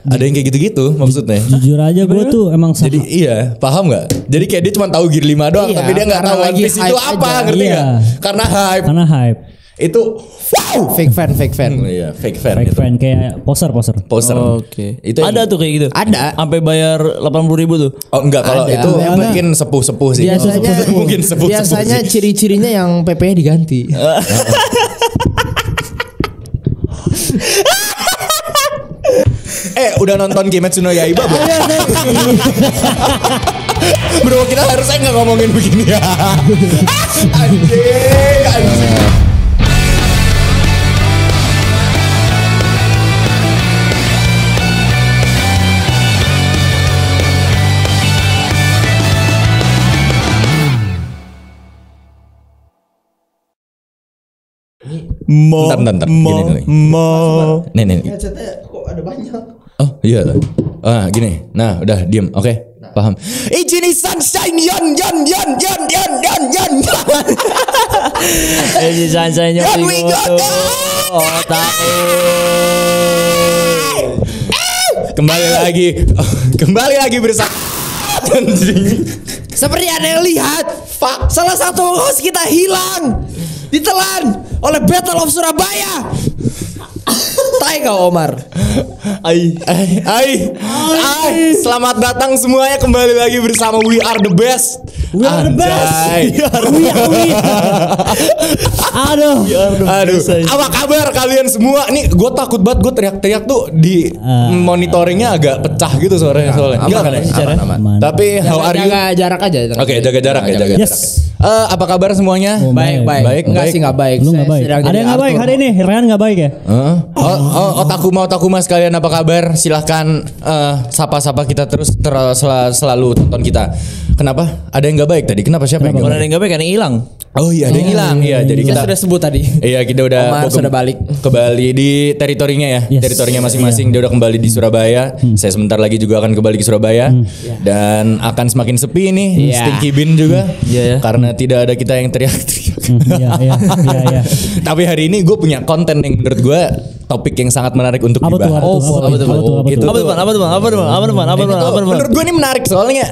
Ada yang kayak gitu-gitu maksudnya. Jujur aja gue tuh emang Jadi iya, paham nggak? Jadi kayak dia cuma tahu Gear 5 doang, Iya, tapi dia nggak karena tahu One lagi Piece itu hype apa, aja. ngerti Iya. nggak? Karena hype. Itu Wow. Fake fan. Iya, fake fan fake gitu. fan kayak poser. Poster. Oke. Itu Ada tuh kayak gitu. Ada. Sampai bayar 80.000 tuh. Oh enggak, kalau Ada. itu Enggak. mungkin sepuh-sepuh sih. Mungkin sepuh-sepuh biasanya sih. ciri-cirinya yang PP-nya diganti. Udah nonton Kimetsu no Yaiba belum? Bro, kita harusnya nggak ngomongin begini ya. Anjing. Bentar. Gini. Nih. Headsetnya kok ada banyak. Oh iya lah. Gini. Nah udah diem. Oke. Paham. Ichini sunshine yon. Sunshine Yan we go Kembali lagi bersama. Seperti Anda yang lihat, salah satu host kita hilang, ditelan oleh Battle of Surabaya. Tai kau Omar. Selamat datang semuanya kembali lagi bersama We Are The Best. We are the best. Aduh. Apa kabar kalian semua? Nih gue takut banget, gue teriak-teriak tuh di monitoringnya agak pecah gitu suaranya soalnya. Enggak kan ya? Aman. Tapi how are you? Jaga jarak aja. Oke, jaga jarak ya, jaga Yes. jarak. Apa kabar semuanya? Baik. Enggak sih, enggak baik. Lu nggak Saya baik. sedang Ada jadi yang nggak baik Arthur. hari ini. Rehan nggak baik ya? Otakuma sekalian apa kabar? Silahkan sapa-sapa kita terus selalu tonton kita. Kenapa? Ada yang nggak baik tadi? Kenapa? Siapa yang Bukan nggak ada baik? yang gak baik, ada yang hilang. Oh iya, ada yang hilang. Iya, jadi Kita kita sudah sebut tadi. Iya, kita udah Omar sudah balik. kembali di teritorinya ya. Yes. Teritorinya masing-masing. Dia udah kembali di Surabaya. Saya sebentar lagi juga akan kembali ke Surabaya. Dan akan semakin sepi nih. Iya. Stinky Bin juga. Iya, ya. Karena tidak ada kita yang teriak-teriak. Iya. Tapi hari ini gue punya konten yang menurut gue topik yang sangat menarik untuk Apa tuh? dibahas. Apa tuh? Menurut gue ini menarik soalnya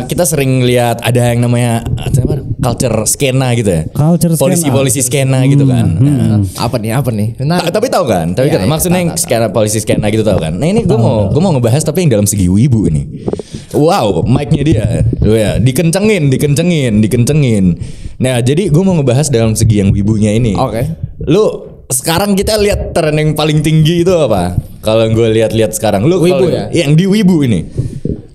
kita sering lihat ada yang namanya culture skena gitu ya. Culture skena. Polisi skena gitu kan. Nah, Apa nih? tapi tahu kan? Tapi Iya, kan maksudnya yang tahu. skena polisi skena gitu tahu kan? Nah ini gue mau ngebahas tapi yang dalam segi wibu ini. Wow, mic-nya dia. Tuh ya, dikencengin. Nah, jadi gue mau ngebahas dalam segi yang wibunya ini. Oke. Lu sekarang kita lihat tren yang paling tinggi itu apa? Kalau gue lihat sekarang, lu Wibu kalau- ya? Yang di wibu ini.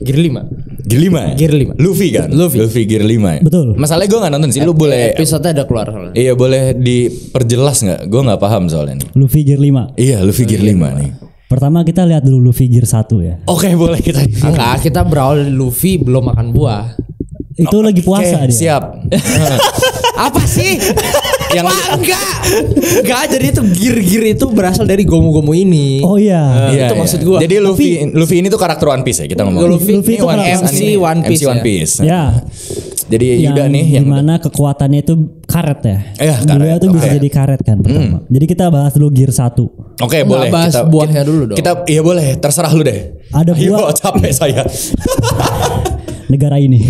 Gear 5. Gear 5 ya? Gear 5. Luffy kan? Luffy Gear 5 ya? Betul. Masalahnya gue gak nonton sih, lu boleh. Episode udah keluar soalnya. Iya, boleh diperjelas gak? Gue gak paham soalnya nih. Luffy Gear 5. Iya, Luffy Gear 5 nih. Pertama kita lihat dulu Luffy Gear 1 ya. Oke, boleh kita. Enggak, kita berawal dari Luffy belum makan buah. Itu lagi puasa Oke, dia. siap. Apa sih? Yang Enggak, jadi itu gear itu berasal dari gomu-gomu ini. Oh iya. Iya, itu iya. maksud gua. Jadi Luffy ini tuh karakter One Piece ya kita ngomong. Luffy itu One karakter Piece, MC One Piece MC One ya. Piece. Ya. Jadi Yuda nih yang dimana kekuatannya itu karet ya. Iya, Dia karet, tuh bisa oke. jadi karet kan pertama. Jadi kita bahas dulu Gear 1. Oke, boleh bahas buahnya dulu dong. Kita iya boleh, terserah lu deh. Ada Ayo, buah. capek saya. Negara ini.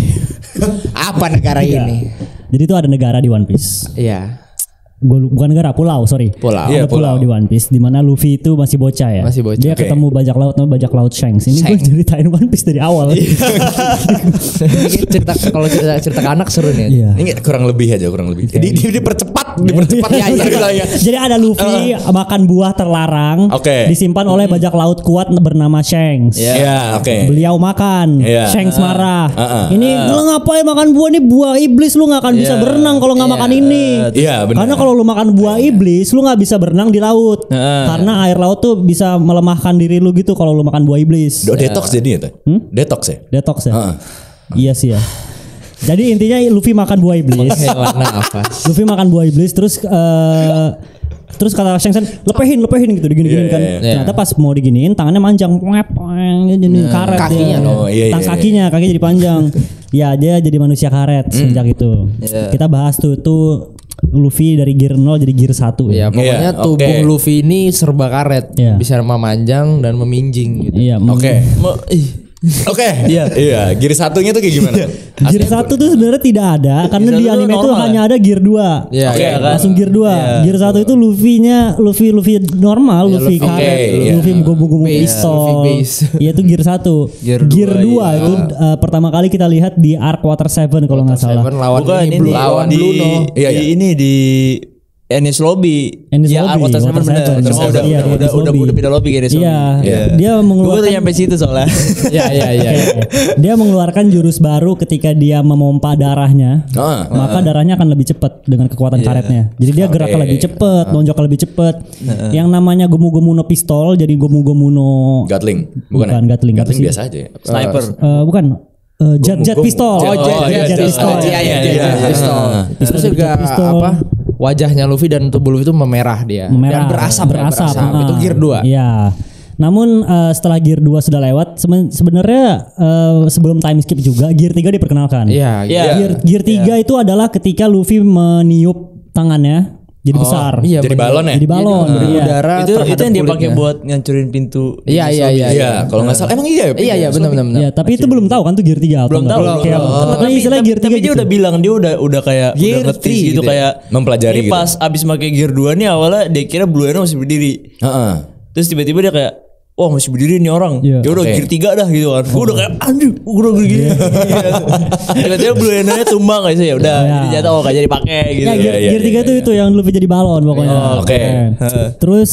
Apa negara ini? Jadi itu ada negara di One Piece. Iya. Bukan negara, pulau, sorry. Pulau. Iya, Ada pulau di One Piece di mana Luffy itu masih bocah ya. Masih bocah. Dia Oke. ketemu bajak laut namanya bajak laut Shanks. Ini gue ceritain One Piece dari awal. Kalau cerita ke anak seru nih. Iya. Ini kurang lebih aja, kurang lebih. Jadi dipercepat Iya, iya. ceritanya. Jadi ada Luffy makan buah terlarang, Oke. disimpan oleh bajak laut kuat bernama Shanks. Iya, oke. Beliau makan, Iya. Shanks marah. Ini Lu ngapain makan buah ini buah iblis, lu nggak akan bisa berenang kalau nggak makan ini. Iya, benar. Karena kalau lu makan buah iblis, lu nggak bisa berenang di laut. Karena air laut tuh bisa melemahkan diri lu gitu kalau lu makan buah iblis. Detox jadi ya tuh. Detox ya. Detox ya. Heeh. Iya sih ya. Jadi intinya Luffy makan buah iblis. Hewan nafas. Luffy makan buah iblis terus kata Shanks lepehin gitu digini-gini kan. Ternyata pas mau diginiin tangannya manjang, jadi karet. Kakinya dia. dong. Oh, iya, iya, Kakinya jadi panjang. Ya dia jadi manusia karet sejak itu. Kita bahas tuh Luffy dari gear 0 jadi gear 1. Ya pokoknya Iya, tubuh oke. Luffy ini serba karet, Iya. bisa memanjang dan meminjing gitu. Iya. Oke. Oke. Iya, gear satunya tuh kayak gimana? Gear 1 tuh sebenarnya tidak ada karena Gear di 1 tuh anime itu normal hanya ada gear 2. Iya, Oke, iya. kan? Langsung gear 2. Gear 1 itu Luffy normal, Luffy Luffy, karet, iya. Luffy gumu-gumu Base, pistol. Luffy base. Iya itu gear 1. Gear Gear 2 2, itu pertama kali kita lihat di Arc Water 7 kalau nggak salah. Seven lawan Bukan ini, ini lawan di Bluno. Iya, iya. ini di Ennis Lobby. Ennis Ya, Lobby, Water Water 7 bener. Seven. Cuma Iya, di Ennis udah Lobby. pindah lobby ke Ennis Iya, Lobby. dia Gue baru mengeluarkan nyampe situ soalnya. Iya. dia mengeluarkan jurus baru ketika dia memompa darahnya. Maka darahnya akan lebih cepat dengan kekuatan karetnya. Jadi dia geraknya lebih cepat, lonjoknya lebih cepat. Yang namanya Gomu-Gomu no pistol jadi Gomu-Gomu no Gatling. Bukan Gatling, apa Gatling sih? biasa aja ya. Sniper. Bukan jet pistol. Jet pistol. Iya. Terus juga pistol. apa? Wajahnya Luffy dan tubuh Luffy itu memerah dia. Dan berasap. Itu gear 2. Iya. Namun setelah gear 2 sudah lewat sebenarnya sebelum time skip juga gear 3 diperkenalkan. Iya. Gear 3 itu adalah ketika Luffy meniup tangannya jadi besar. Iya, Jadi bener. balon ya? Jadi balon. Dari Iya. udara Itu terhadap yang dia pakai kulitnya. buat ngancurin pintu. Iya. Iya, kalau nggak salah emang iya. Iya, benar. Iya, tapi itu belum tahu kan tuh gear 3 Belum tahu. Kayak katanya istilah gear 3 Tapi dia udah bilang dia udah kayak Gear udah ngetis 3 gitu gitu ya? kayak Mempelajari ini gitu. pas abis pakai gear 2 nih awalnya dia kira Blue Arrow masih berdiri. Heeh. Terus tiba-tiba dia kayak wah masih berdiri nih orang. Iya. Ya udah Oke. gear 3 dah gitu kan. Gue udah kayak aduh gue udah gini. Tiba-tiba Blue Arrow-nya tumbang guys ya udah Iya. jadi jatuh gak jadi pakai gitu. Ya, gear, Iya, gear 3 iya, itu yang Luffy jadi balon pokoknya. Oke. Terus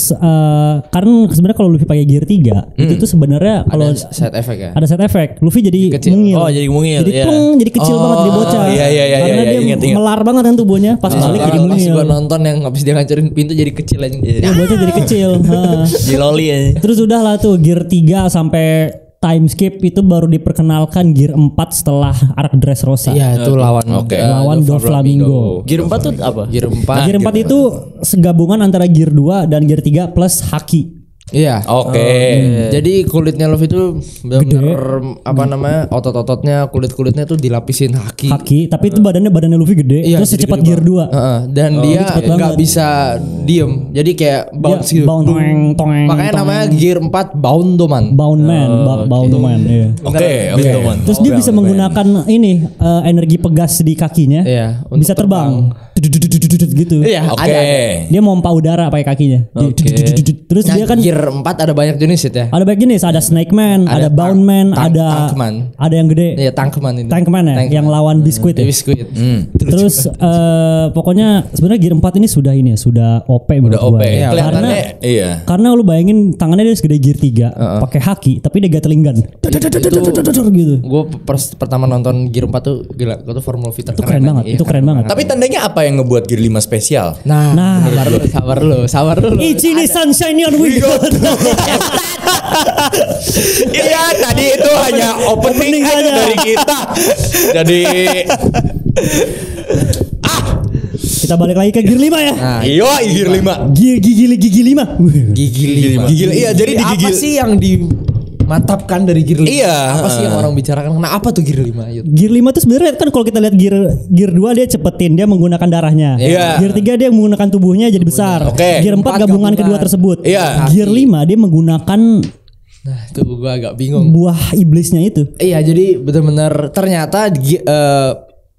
karena sebenarnya kalau Luffy pakai gear 3 itu tuh sebenarnya kalau Side effect ya. ada side effect, Luffy jadi Kecil. mungil. Oh, jadi mungil, Jadi iya. pleng, jadi kecil banget jadi bocah. iya, Karena dia ingat. melar banget kan tubuhnya pas balik jadi Pas mungil. gua nonton yang habis dia ngancurin pintu jadi kecil aja. Ya, bocah jadi kecil. Ha. Di loli ya. Terus udah lah tuh gear 3 sampai time skip itu baru diperkenalkan gear 4 setelah arc Dressrosa. Iya, itu lawan Oke. Lawan Doflamingo. Gear 4 tuh apa? Gear 4. Gear 4 itu segabungan antara gear 2 dan gear 3 plus haki. Iya. Oke. Jadi kulitnya Luffy itu benar apa namanya otot-ototnya kulit-kulitnya tuh dilapisin haki. Haki, tapi itu badannya Luffy gede, Iya, terus jadi secepat gede gear 2. Heeh, dan dia cepet nggak banget. bisa diem. Jadi kayak bounce gitu. bound, tongeng, Makanya tongeng. namanya gear 4 Boundoman. Bound Man, Bound Man, iya. Oke. Terus dia bisa menggunakan ini energi pegas di kakinya. Iya, untuk Bisa terbang. Gitu. Iya, Oke. ada. Dia mompa udara pakai kakinya. Terus Nah, dia kan gear 4 ada banyak jenis ya. ada banyak jenis, ada Snake Man, ada Bound Man, ada Tankman. ada yang gede. Iya, Tankman ini. Tankman ya, yang lawan Biscuit ya. Biskuit. Terus pokoknya sebenarnya gear 4 ini sudah OP menurut Udah OP. gua ya. Kelihatannya iya. Karena lu bayangin tangannya dia segede gear 3 pakai haki tapi dia gatling gun. Gitu. Gue pertama nonton gear 4 tuh gila, gue tuh Formula V Itu keren banget, itu keren banget. Tapi tandanya apa yang ngebuat gear 5 spesial? Nah, Nah. sabar dulu. Ichini Sunshine on We Got. Iya, tadi itu hanya opening aja dari kita. Jadi Kita balik lagi ke gear 5 ya. Nah, iyo gear 5. Gigi 5. gigi 5. Gigil, iya, jadi Apa digigil. sih yang dimantapkan dari gear 5? Iya, Apa sih yang orang bicarakan? Nah, apa tuh gear 5? Ayo. Gear 5 tuh sebenarnya kan kalau kita lihat gear 2 dia cepetin, dia menggunakan darahnya. Iya. Gear 3 dia menggunakan tubuhnya jadi besar. Oke. Gear 4 gabungan kedua tersebut. Iya. Gear 5 dia menggunakan Nah, itu gue agak bingung. buah iblisnya itu. Iya, jadi benar-benar ternyata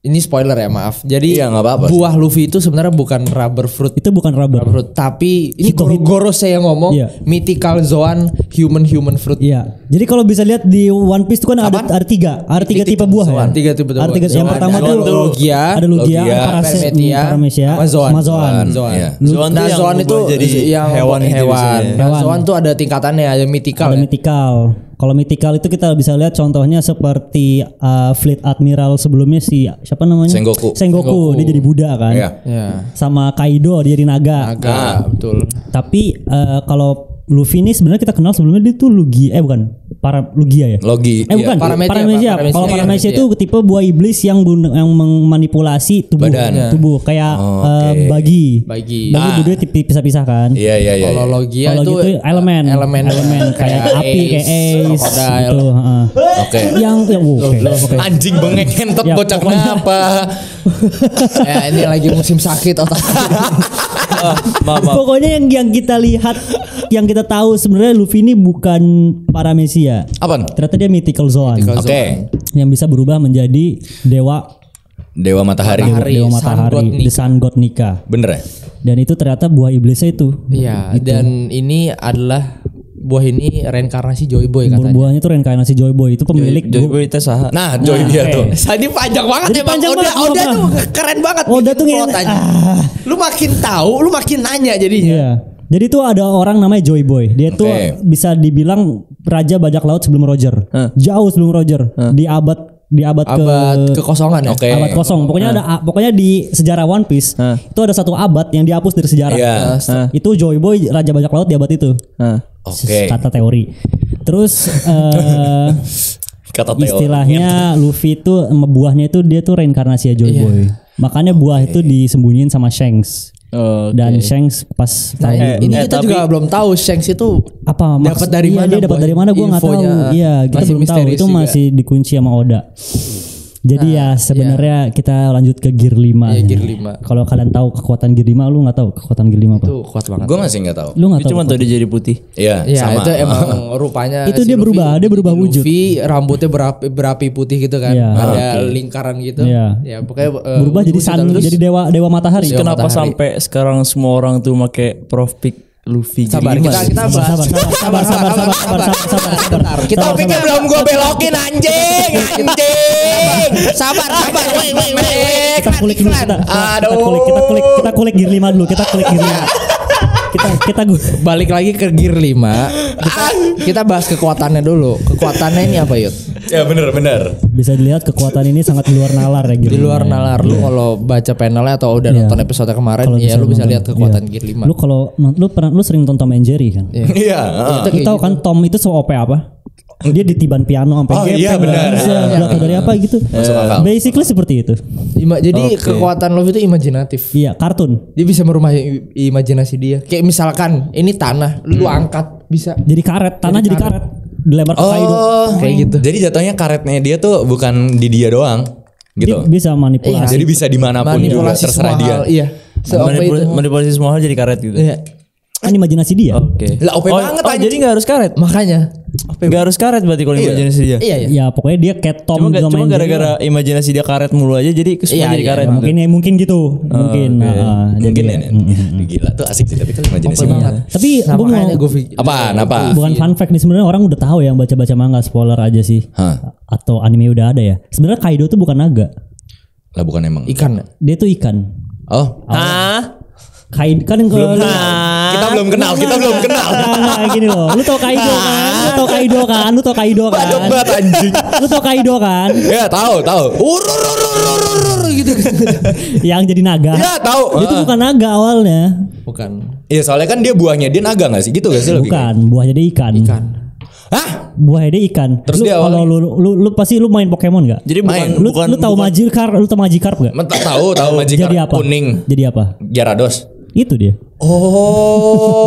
ini spoiler ya, maaf. Jadi Iya, nggak apa-apa. buah Luffy itu sebenarnya bukan rubber fruit. Itu bukan rubber. Fruit, tapi ini Hito-hito. Gorose yang ngomong Iya. mythical Zoan human fruit. Iya. Jadi kalau bisa lihat di One Piece itu kan ada tiga tipe buah ya. Tiga tipe buah. Ada tiga. Yang Zoan. pertama Zoan tuh tuh Logia, ada Logia, Paramecia, Paramecia, sama Zoan. Zoan. Zoan. Iya. Zoan tuh Nah, yang Zoan itu berubah jadi yang hewan itu hewan. biasanya. Nah, Hewan. Zoan tuh ada tingkatannya, ada mythical. Ada ya. mythical. Kalau mythical itu kita bisa lihat contohnya seperti Fleet Admiral sebelumnya si siapa namanya? Sengoku. Dia jadi Buddha kan. Iya. Ya. Sama Kaido dia jadi naga. Agak betul. Tapi kalau Luffy ini sebenarnya kita kenal sebelumnya dia tuh Lugia, bukan. Paralugia ya? Logi. Bukan. Paramecia. Kalau Paramecia itu tipe buah iblis yang memanipulasi tubuh. Tubuh kayak bagi dua pisah-pisah kan. Iya. Kalau Logia itu elemen kayak api, kayak ace gitu. Oke. Yang Anjing bengek hentot bocah kenapa? Ini lagi musim sakit otak. Pokoknya yang kita lihat, yang kita tahu sebenarnya Luffy ini bukan Paramecia. Apaan? Ternyata dia Mythical Zoan. Oke. Yang bisa berubah menjadi dewa matahari. Dewa matahari, The Sun God Nika. Bener ya? Dan itu ternyata buah iblisnya itu. Iya, dan ini adalah buah ini reinkarnasi Joy Boy katanya. Buahnya itu reinkarnasi Joy Boy, itu pemilik Joy Boy itu saha. Nah, Joy dia tuh. Tadi panjang banget Jadi emang. panjang banget, Oda tuh keren banget. Oda bikin tuh plotanya. Lu makin tahu, lu makin nanya jadinya. Iya. Jadi tuh ada orang namanya Joy Boy. Dia tuh bisa dibilang raja bajak laut sebelum Roger. Jauh sebelum Roger. Di abad kekosongan ya. Abad kosong. Pokoknya di sejarah One Piece itu ada satu abad yang dihapus dari sejarah. Itu Joy Boy raja bajak laut di abad itu. Kata teori. Terus Kata teori. Istilahnya Luffy itu buahnya itu dia tuh reinkarnasi Joy Boy. Makanya buah itu disembunyiin sama Shanks. Dan Shanks pas ini kita juga belum tahu Shanks itu apa dapat dari mana? Dia dapat dari mana gue nggak tahu. Iya, kita belum tahu. Itu masih dikunci sama Oda. Jadi sebenarnya kita lanjut ke Gear 5. Iya, Gear 5. Kalau kalian tahu kekuatan Gear 5, lu nggak tahu kekuatan Gear 5 apa? Itu kuat banget. Gue masih nggak tahu. Lu nggak tahu. Cuma tahu dia jadi putih. Iya, sama. Itu emang rupanya itu dia berubah wujud. Luffy rambutnya berapi putih gitu kan. Ada lingkaran gitu. Ya pokoknya berubah jadi jadi dewa matahari. Kenapa sampai sekarang semua orang tuh make Prof Pick Luffy? Sabar, kita bahas. Sabar. Kita pikir belum gue belokin anjing. Sabar. Kita kulik dulu kita kulik Gear 5 dulu. Kita kulik Gear 5. Kita balik lagi ke Gear 5. Kita bahas kekuatannya dulu. Kekuatannya ini apa, Yud? Ya bener. Bisa dilihat kekuatan ini sangat di luar nalar ya Gear 5. Di luar nalar. Lu kalau baca panelnya atau udah nonton episode kemarin ya lu bisa lihat kekuatan Gear 5. Lu kalau lu sering nonton Tom and Jerry kan? Iya. Lu tahu kan Tom itu se-OP apa? Dia ditiban piano sampai iya benar. Belajar dari apa gitu. Basically seperti itu. Jadi kekuatan Luffy itu imajinatif. Iya, kartun. Dia bisa merubah imajinasi dia. Kayak misalkan ini tanah, lu angkat bisa. Jadi karet, tanah jadi karet. Dilempar ke Kaido. Kayak gitu. Jadi jatuhnya karetnya dia tuh bukan di dia doang gitu. Dia bisa manipulasi. Jadi bisa dimanapun juga terserah dia. Iya. Manipulasi semua hal jadi karet gitu. Iya. Kan imajinasi dia. Oke. Lah OP banget anjing. Jadi enggak harus karet. Makanya Gak harus karet berarti kalau imajinasi dia. Iya. Ya pokoknya dia kayak Tom. Cuma gara-gara imajinasi dia karet mulu aja jadi semua jadi karet. Mungkin gitu. Mungkin. Mungkin ya. Gila tuh asik sih tapi kan imajinasi banget. Tapi gue mau apa? Bukan fun fact nih, sebenarnya orang udah tahu yang baca-baca manga, spoiler aja sih. Atau anime udah ada ya. Sebenarnya Kaido tuh bukan naga. Lah bukan emang ikan. Dia tuh ikan. Kaido kan kita belum kenal. Nah, gini loh. Lu tau Kaido kan? Banyak banget anjing. Lu tau Kaido kan? Ya, tahu. Gitu. Yang jadi naga. Ya, tahu. Dia tuh bukan naga awalnya. Bukan. Iya, soalnya kan dia buahnya dia naga enggak sih? Gitu enggak sih Bukan, buahnya dia ikan. Hah? Buahnya dia ikan. Terus dia kalau lu pasti lu main Pokemon enggak? Jadi bukan lu tahu Magikarp, enggak? Tahu Magikarp jadi apa? Kuning. Jadi apa? Gyarados. Itu dia. Oh,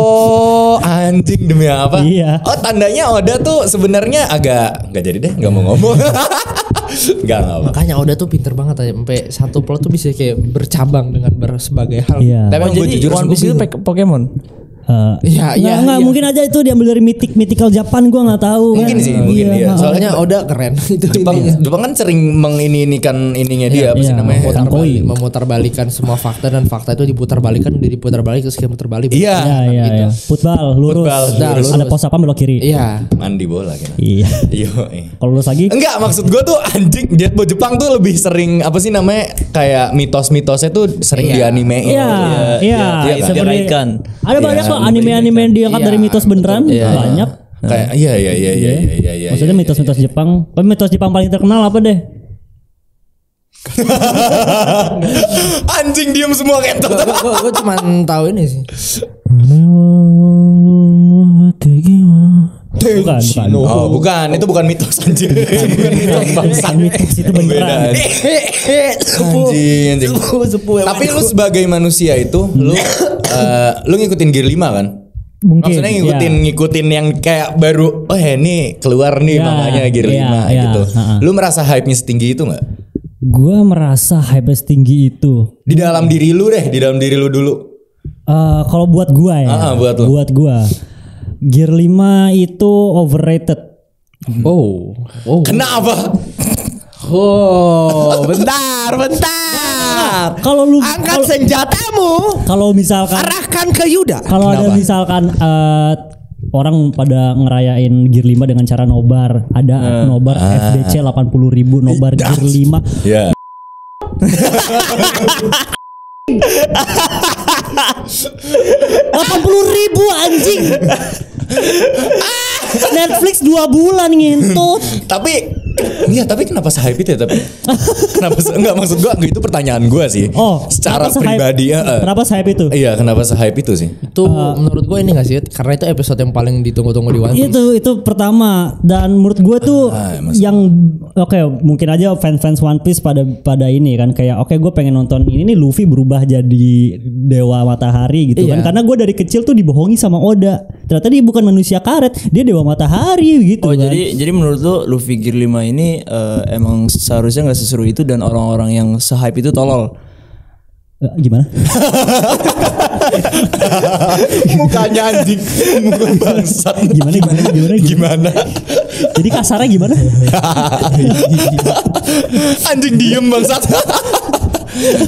anjing demi apa? Iya. Oh, tandanya Oda tuh sebenarnya agak enggak jadi deh, enggak mau ngomong. Enggak apa. Makanya Oda tuh pinter banget aja sampai satu plot tuh bisa kayak bercabang dengan berbagai hal. Iya. Tapi gue jujur One Piece itu Pokemon. Iya. Mungkin aja itu diambil dari mythical Japan, gua nggak tahu. Mungkin sih, mungkin iya. Soalnya Oda keren itu. Jepang kan sering menginikan ininya dia apa sih namanya? Memutarbalikan semua fakta dan fakta itu diputar-balikan terus kayak muter balik. Iya. Football lurus. Ada pos apa belok kiri. Iya. Mandi bola kan. Iya. Kalau lurus lagi? Enggak, maksud gue tuh anjing dia Jepang tuh lebih sering apa sih namanya kayak mitos-mitosnya tuh sering dianimein. Iya. Seperti ikan. Ada banyak kok anime-anime yang diangkat dari mitos beneran. Banyak. Kayak iya. Maksudnya mitos-mitos Jepang. Tapi mitos Jepang paling terkenal apa deh? Anjing diem semua kayak gitu. Gue cuma tahu ini sih. Bukan. Oh, bukan. Itu bukan mitos anjing. Bukan mitos bangsat. Mitos itu beneran. Anjing. Tapi lu sebagai manusia itu lu ngikutin Gear 5 kan? Mungkin. Maksudnya ngikutin yang kayak baru ini keluar nih makanya Gear 5 gitu. Lu merasa hype-nya setinggi itu enggak? Gua merasa hype setinggi itu. Di dalam diri lu dulu. Kalau buat gua ya. Buat gua. Gear 5 itu overrated. Oh. Kenapa? Oh, bentar. Kalau lu Angkat senjatamu. kalau misalkan Arahkan ke Yuda. kalau ada misalkan orang pada ngerayain Gear 5 dengan cara nobar, ada nobar FDC 80.000, nobar Gear 5. Ya. 80.000 anjing. Netflix 2 bulan ngintut. Tapi kenapa se-hype itu ya? Tapi kenapa enggak maksud gua itu pertanyaan gua sih. Secara kenapa pribadi kenapa se-hype itu? Iya, kenapa se-hype itu sih? Itu menurut gue ini gak sih? Karena itu episode yang paling ditunggu-tunggu di One Piece. Itu pertama, dan menurut gue tuh yang mungkin aja fans One Piece pada ini kan kayak gue pengen nonton ini nih Luffy berubah jadi dewa matahari gitu kan, karena gue dari kecil tuh dibohongi sama Oda, ternyata dia bukan manusia karet, dia dewa matahari gitu kan. Jadi menurut lu Luffy Gear 5 ini emang seharusnya nggak seseru itu dan orang-orang yang se-hype itu tolol. Gimana? Mukanya anjing, muka bangsat. Gimana? Jadi kasarnya gimana? Anjing diem bangsat.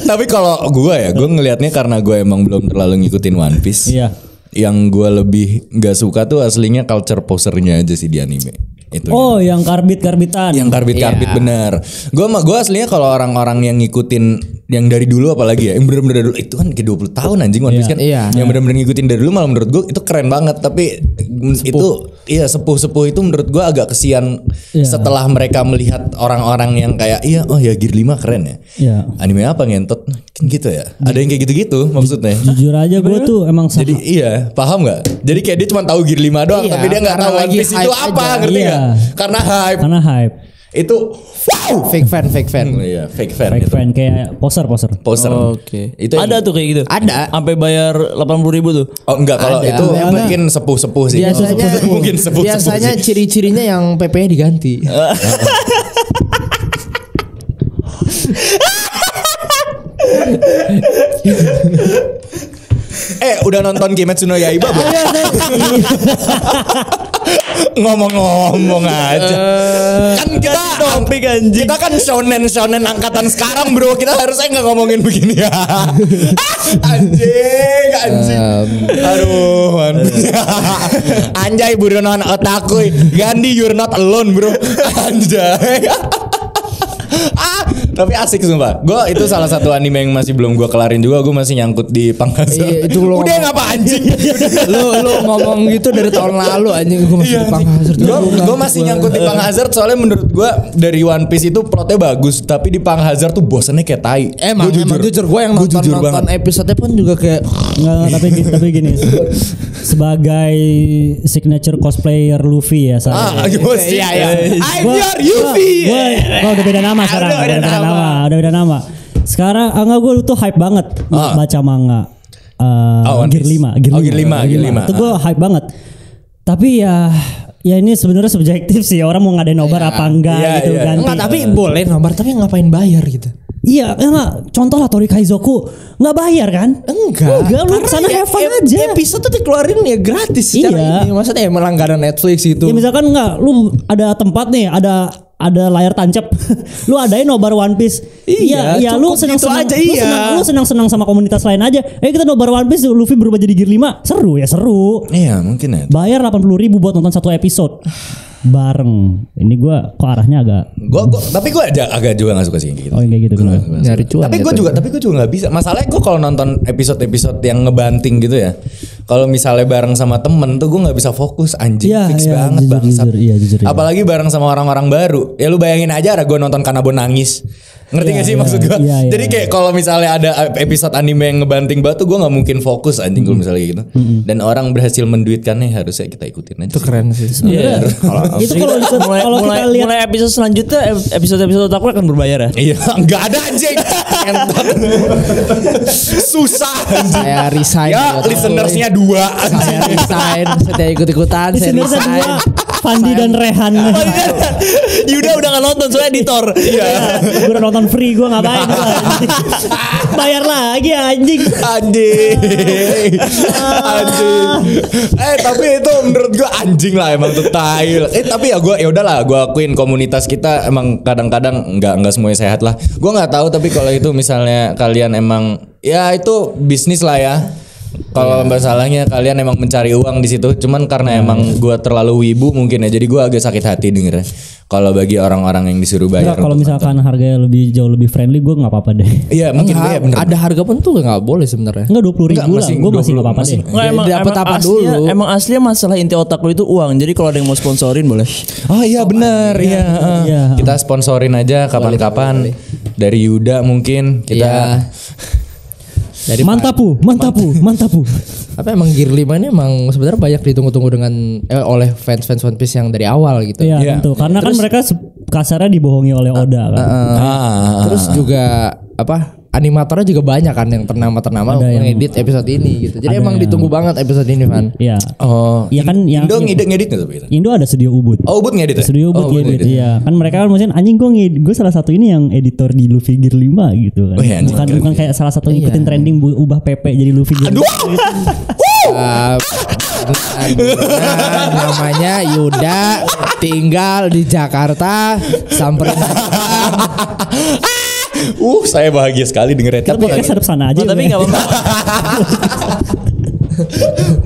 Tapi kalau gue ngelihatnya karena gue emang belum terlalu ngikutin One Piece. Iya. Yang gue lebih nggak suka tuh aslinya culture posernya aja sih di anime. Itu yang karbit-karbitan. Yang karbit-karbit bener. Gue aslinya kalau orang-orang yang ngikutin yang dari dulu apalagi ya, yang bener-bener dulu itu kan ke 20 tahun anjing One Piece kan. Yang bener-bener ngikutin dari dulu malah menurut gue itu keren banget. Tapi itu sepuh-sepuh itu menurut gue agak kesian setelah mereka melihat orang-orang yang kayak Gear 5 keren ya. Iya. Anime apa ngentot kan gitu ya. Ada yang kayak gitu-gitu maksudnya. Jujur aja gue tuh emang jadi paham nggak? Jadi kayak dia cuma tahu Gear 5 doang, tapi dia nggak tahu One Piece itu apa, ngerti nggak? Karena hype. Itu fake fan. Iya, fake fan. Fake fan kayak poser. Oke. Itu ada tuh kayak gitu. Ada. Sampai bayar 80.000 tuh. Oh enggak, kalau itu mungkin sepuh-sepuh sih. Biasanya ciri-cirinya yang PP-nya diganti. Udah nonton Kimetsu no Yaiba belum? Ngomong-ngomong aja. Kan kita kan shonen angkatan sekarang bro. Kita harusnya nggak ngomongin begini ya. Anjing. Aduh. Anjay buronan otaku. Gandhi you're not alone bro. Anjay. Tapi asik sumpah. Gue itu salah satu anime yang masih belum gue kelarin juga. Gue masih nyangkut di Panghazard. Itu lo udah ngapa anjing? Lu ngomong gitu dari tahun lalu anjing. Gue masih di Panghazard. Gue masih nyangkut di Panghazard soalnya menurut gue dari One Piece itu plotnya bagus, tapi di Panghazard tuh bosannya kayak tai. Emang jujur gue yang nonton episode pun juga kayak tapi gini. Sebagai signature cosplayer Luffy ya saya. Iya. I'm your Luffy. Gue udah beda nama sekarang. Udah beda nama. Sekarang gue tuh hype banget baca manga Gear 5. Gear 5. Itu gue hype banget. Tapi ya ini sebenarnya subjektif sih, orang mau ngadain nobar apa enggak gitu kan. Enggak, tapi boleh nobar, tapi ngapain bayar gitu. Iya, enggak. Contoh lah Tori Kaizoku nggak bayar kan? Enggak, lu kesana have fun aja. Episode tuh dikeluarin ya gratis secara ini. Maksudnya ya melanggaran Netflix itu. Ya misalkan lu ada tempat nih, ada layar tancap. Lu adain nobar One Piece. Iya, lu senang-senang aja. Lu senang-senang sama komunitas lain aja. Kita nobar One Piece, Luffy berubah jadi Gear 5. Seru. Iya, mungkin ya. Bayar 80.000 buat nonton satu episode. Bareng. Ini gue kok arahnya agak. Tapi gue agak juga nggak suka sih gitu. Oh kayak gitu. Nyari cuan. Tapi gue juga nggak bisa. Masalahnya gue kalau nonton episode yang ngebanting gitu ya. Kalau misalnya bareng sama temen tuh gue nggak bisa fokus anjing. Fix banget bangsat. Jujur. Apalagi bareng sama orang-orang baru. Ya lu bayangin aja ada gue nonton Kanabo nangis. Ngerti gak sih Iya, maksud gue? iya, iya. Jadi kayak kalau misalnya ada episode anime yang ngebanting batu, gue nggak mungkin fokus anjing kalau misalnya gitu. Dan orang berhasil menduitkannya harusnya kita ikutin aja. Itu keren sih. Iya. Itu kalau kita lihat mulai episode selanjutnya episode aku akan berbayar ya. Iya, nggak ada anjing. Entot. Susah anjing. Saya resign. Ya, listenersnya 2 anjing. Saya resign. Saya ikut-ikutan. Saya listenersnya resign. 2 Fandi dan Rehan. Yuda udah gak nonton soalnya editor. Iya. Gue udah nonton free, gue ngapain gua, anjing. Bayar lagi anjing. Anjing. Tapi itu menurut gue anjing lah emang tuh tai. Tapi ya udahlah, gue akuin komunitas kita emang kadang-kadang nggak semuanya sehat lah. Gue nggak tahu, tapi kalau itu misalnya kalian emang ya itu bisnis lah ya. Kalau masalahnya kalian emang mencari uang di situ, cuman karena emang gue terlalu wibu mungkin ya, jadi gue agak sakit hati dengernya. Kalau bagi orang-orang yang disuruh bayar. Kalau misalkan harganya jauh lebih friendly, gue nggak apa-apa deh. Iya mungkin Enggak, ya bener. ada harga pun tuh nggak boleh sebenarnya. Enggak 20.000 lah, masih gue masih nggak apa-apa 20, deh. Nggak, Dapat apa aslinya, dulu? Emang aslinya masalah inti otak lu itu uang. Jadi kalau ada yang mau sponsorin boleh. Oh iya benar, iya. Iya. Kita sponsorin aja kapan-kapan dari Yuda mungkin kita. Iya. Dari Mantapu. apa emang Gear 5 ini emang sebenarnya banyak ditunggu-tunggu dengan oleh fans One Piece yang dari awal gitu. Iya Iya. tentu. Karena kan mereka kasarnya dibohongi oleh Oda kan. Terus juga apa? Animatornya juga banyak kan yang ternama Ada yang- ngedit episode ini gitu. Jadi ada emang yang- ditunggu banget episode ini, Van. Iya. Oh, Iya kan yang Indo ngedit nggak tapi kita? Indo ada studio Ubud. Oh, Ubud ngedit ya? Studio Ubud Oh, Ubud ngedit. Iya. Kan mereka kan maksudnya anjing gue salah satu ini yang editor di Luffy Gear 5 gitu kan. Oh, iya, anjing, keren. Bukan kayak salah satu ngikutin trending ubah PP jadi Luffy Gear 5. Aduh. Namanya Yuda, tinggal di Jakarta, samperin Saya bahagia sekali dengernya. Kita Tapi podcast hadap sana aja. Tapi nggak apa-apa.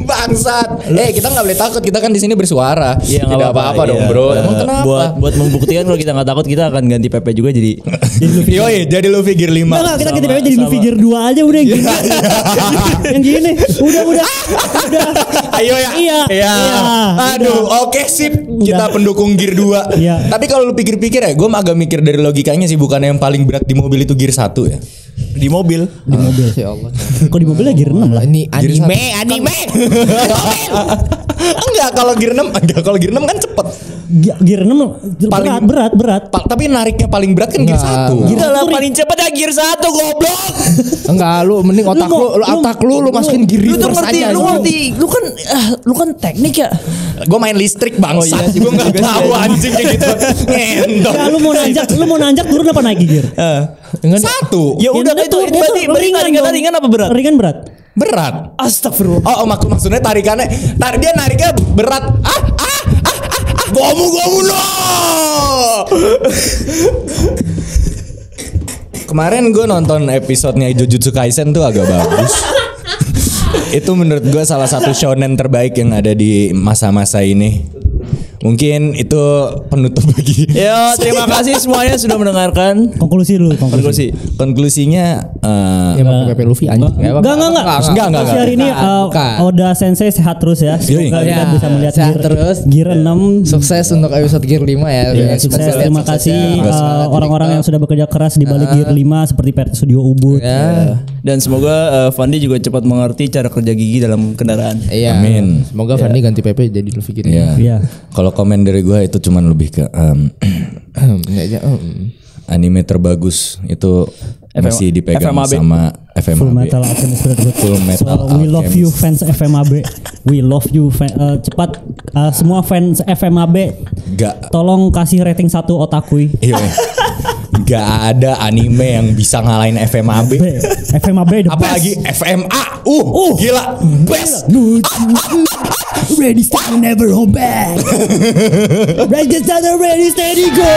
bangsat. Kita nggak boleh takut. Kita kan di sini bersuara. Iya, nggak Tidak apa-apa dong, iya. bro. Emang kenapa? Buat membuktikan kalau kita nggak takut, kita akan ganti PP juga jadi. Yoi, jadi Luffy Gear 5. Enggak, kita ganti PP jadi Luffy Gear 2 aja udah yang gini. Yang gini. Udah. Ayo ya. Iya. Aduh, oke sip. Kita pendukung Gear 2. Iya. Tapi kalau lu pikir-pikir ya, gue agak mikir dari logikanya sih, bukan yang paling berat di mobil itu Gear 1 ya. Di mobil. Di mobil. Ya Allah. Kok di mobilnya Gear 6 lah. Ini anime. Enggak, kalau Gear 6 kan cepet. Gear 6 Paling- berat. Tapi nariknya paling berat kan Gear 1. Gila lah paling cepet ya Gear 1 goblok. Enggak, lu mending otak lu masukin Gear Lu tuh reverse ngerti, aja. lu kan teknik ya. Gue main listrik bangsat. Gue nggak tahu anjing kayak gitu. Ngendong. Ya lu mau nanjak turun apa naik Gear? Satu. Ya udah itu berarti ringan apa berat? Ringan berat. Berat. Astagfirullah. Oh, maksudnya tarikannya, dia nariknya berat. Gomu no. Kemarin gue nonton episodenya Jujutsu Kaisen tuh agak bagus. Itu menurut gue salah satu shonen terbaik yang ada di masa-masa ini. Mungkin itu penutup bagi. Ya, terima kasih semuanya sudah mendengarkan. Konklusi dulu. Konklusinya Ya mau PP Luffy anjing. Enggak. Enggak. Hari ini Oda Sensei sehat terus ya. Semoga kita bisa melihat sehat terus. Gear 6. Sukses untuk episode Gear 5 ya. Ya, sukses. Terima kasih orang-orang yang sudah bekerja keras di balik Gear 5 seperti PT Studio Ubud. Ya. Dan semoga Fandi juga cepat mengerti cara kerja gigi dalam kendaraan. Iya. Amin. Semoga Fandi ganti PP jadi Luffy Gear. Iya. Iya. Kalau komen dari gue itu cuman lebih ke anime terbagus itu masih dipegang FMAB. sama FMAB. Full Metal Alchemist Brotherhood. Full Metal So, we love you Alchemist. fans FMAB. We love you cepat semua fans FMAB Gak, tolong kasih rating 1 otakui. iya, gak ada anime yang bisa ngalahin FMAB. FMAB the Apalagi best. FMA. Gila, best. Ready steady never hold back. Ready steady go.